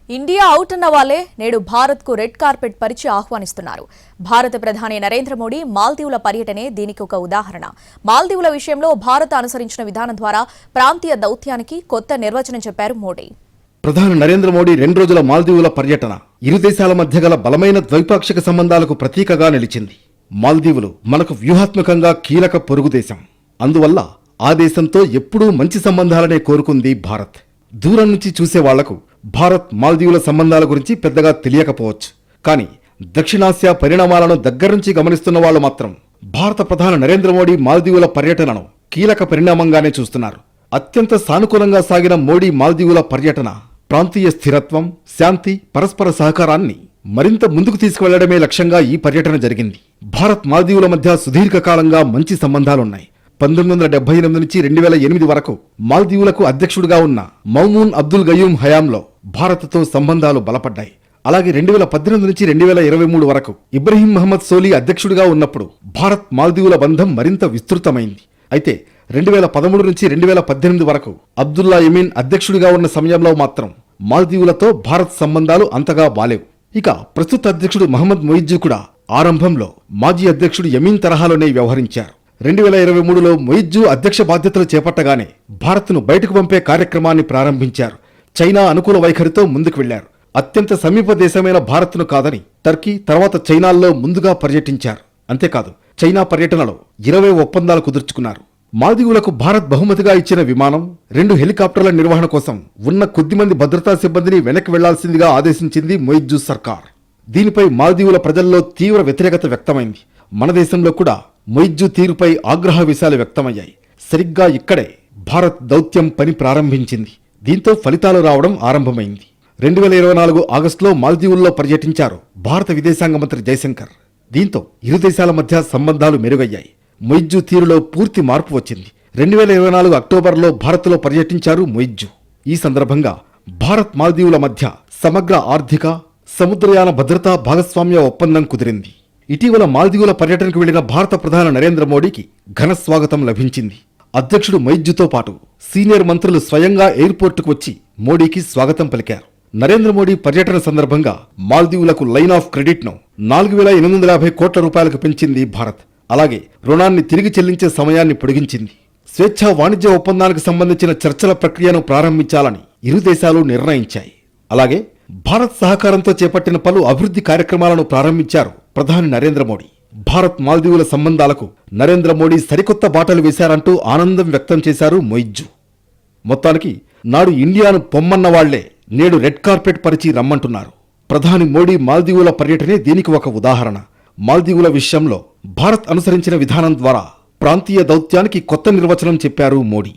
India out అన్న వాళ్లే నేడు భారత్కు రెడ్ కార్పెట్ పరిచి ఆహ్వానిస్తున్నారు. భారత ప్రధాని నరేంద్ర మోడీ మాల్దీవుల పర్యటనే దీనికి ఒక ఉదాహరణ. మాల్దీవుల విషయంలో భారత్ అనుసరించిన విధానం ద్వారా ప్రాంతీయ దౌత్యానికి కొత్త నిర్వచనం చెప్పారు మోడీ. ప్రధాని నరేంద్ర మోడీ 2 రోజుల మాల్దీవుల పర్యటన ఇరు దేశాల మధ్య గల బలమైన ద్వైపాక్షిక సంబంధాలకు ప్రతీకగా నిలిచింది. మాల్దీవులు మనకు వ్యూహాత్మకంగా కీలక పొరుగు దేశం. అందువల్ల ఆ దేశంతో ఎప్పుడూ మంచి సంబంధాలనే కోరుకుంది భారత్. దూరం నుంచి చూసే వాళ్లకు భారత్ మాల్దీవుల సంబంధాల గురించి పెద్దగా తెలియకపోవచ్చు. కానీ దక్షిణాసియా పరిణామాలను దగ్గర నుంచి గమనిస్తున్న వాళ్లు మాత్రం భారత ప్రధాని నరేంద్ర మోడీ మాల్దీవుల పర్యటనను కీలక పరిణామంగానే చూస్తున్నారు. అత్యంత సానుకూలంగా సాగిన మోడీ మాల్దీవుల పర్యటన ప్రాంతీయ స్థిరత్వం, శాంతి, పరస్పర సహకారాన్ని మరింత ముందుకు తీసుకువెళ్లడమే లక్ష్యంగా ఈ పర్యటన జరిగింది. భారత్ మాల్దీవుల మధ్య సుదీర్ఘకాలంగా మంచి సంబంధాలున్నాయి. 1978 నుంచి 2008 వరకు మాల్దీవులకు అధ్యక్షుడిగా ఉన్న మౌమూన్ అబ్దుల్ గయూమ్ హయాంలో భారత్తో సంబంధాలు బలపడ్డాయి. అలాగే 2018 నుంచి 2023 వరకు ఇబ్రహీం మహమ్మద్ సోలీ అధ్యక్షుడిగా ఉన్నప్పుడు భారత్ మాల్దీవుల బంధం మరింత విస్తృతమైంది. అయితే 2013 నుంచి 2018 వరకు అబ్దుల్లా యమీన్ అధ్యక్షుడిగా ఉన్న సమయంలో మాత్రం మాల్దీవులతో భారత్ సంబంధాలు అంతగా బాలేవు. ఇక ప్రస్తుత అధ్యక్షుడు మహమ్మద్ మొయిజ్జు కూడా ఆరంభంలో మాజీ అధ్యక్షుడు యమీన్ తరహాలోనే వ్యవహరించారు. 2023లో మొయిజ్జు అధ్యక్ష బాధ్యతలు చేపట్టగానే భారత్ను బయటకు పంపే కార్యక్రమాన్ని ప్రారంభించారు. చైనా అనుకూల వైఖరితో ముందుకు వెళ్లారు. అత్యంత సమీప దేశమైన భారత్ను కాదని టర్కీ, తర్వాత చైనాల్లో ముందుగా పర్యటించారు. అంతేకాదు చైనా పర్యటనలో 20 ఒప్పందాలు కుదుర్చుకున్నారు. మాల్దీవులకు భారత్ బహుమతిగా ఇచ్చిన విమానం, 2 హెలికాప్టర్ల నిర్వహణ కోసం ఉన్న కొద్దిమంది భద్రతా సిబ్బందిని వెనక్కి వెళ్లాల్సిందిగా ఆదేశించింది మొయిజ్జు సర్కార్. దీనిపై మాల్దీవుల ప్రజల్లో తీవ్ర వ్యతిరేకత వ్యక్తమైంది. మన దేశంలో కూడా మొయిజ్జు తీరుపై ఆగ్రహ విషయాలు వ్యక్తమయ్యాయి. సరిగ్గా ఇక్కడే భారత్ దౌత్యం పని ప్రారంభించింది. దీంతో ఫలితాలు రావడం ఆరంభమైంది. 2024 ఆగస్టులో మాల్దీవుల్లో పర్యటించారు భారత విదేశాంగ మంత్రి జయశంకర్. దీంతో ఇరు దేశాల మధ్య సంబంధాలు మెరుగయ్యాయి. మొయిజ్జు తీరులో పూర్తి మార్పు వచ్చింది. 2024 అక్టోబర్లో భారత్లో పర్యటించారు మొయిజ్జు. ఈ సందర్భంగా భారత్ మాల్దీవుల మధ్య సమగ్ర ఆర్థిక, సముద్రయాన భద్రతా భాగస్వామ్య ఒప్పందం కుదిరింది. ఇటీవల మాల్దీవుల పర్యటనకు వెళ్లిన భారత ప్రధాని నరేంద్ర మోడీకి ఘన స్వాగతం లభించింది. అధ్యక్షుడు మొయిజ్జుతో పాటు సీనియర్ మంత్రులు స్వయంగా ఎయిర్పోర్టుకు వచ్చి మోడీకి స్వాగతం పలికారు. నరేంద్ర మోడీ పర్యటన సందర్భంగా మాల్దీవులకు లైన్ ఆఫ్ క్రెడిట్ను 4,850 కోట్ల రూపాయలకు పెంచింది భారత్. అలాగే రుణాన్ని తిరిగి చెల్లించే సమయాన్ని పొడిగించింది. స్వేచ్ఛా వాణిజ్య ఒప్పందానికి సంబంధించిన చర్చల ప్రక్రియను ప్రారంభించాలని ఇరు దేశాలు నిర్ణయించాయి. అలాగే భారత్ సహకారంతో చేపట్టిన పలు అభివృద్ధి కార్యక్రమాలను ప్రారంభించారు ప్రధాని నరేంద్ర మోడీ. భారత్ మాల్దీవుల సంబంధాలకు నరేంద్ర మోడీ సరికొత్త బాటలు వేశారంటూ ఆనందం వ్యక్తం చేశారు మొయిజ్జు. మొత్తానికి నాడు ఇండియాను పొమ్మన్న వాళ్లే నేడు రెడ్ కార్పెట్ పరిచి రమ్మంటున్నారు. ప్రధాని మోడీ మాల్దీవుల పర్యటనే దీనికి ఒక ఉదాహరణ. మాల్దీవుల విషయంలో భారత్ అనుసరించిన విధానం ద్వారా ప్రాంతీయ దౌత్యానికి కొత్త నిర్వచనం చెప్పారు మోడీ.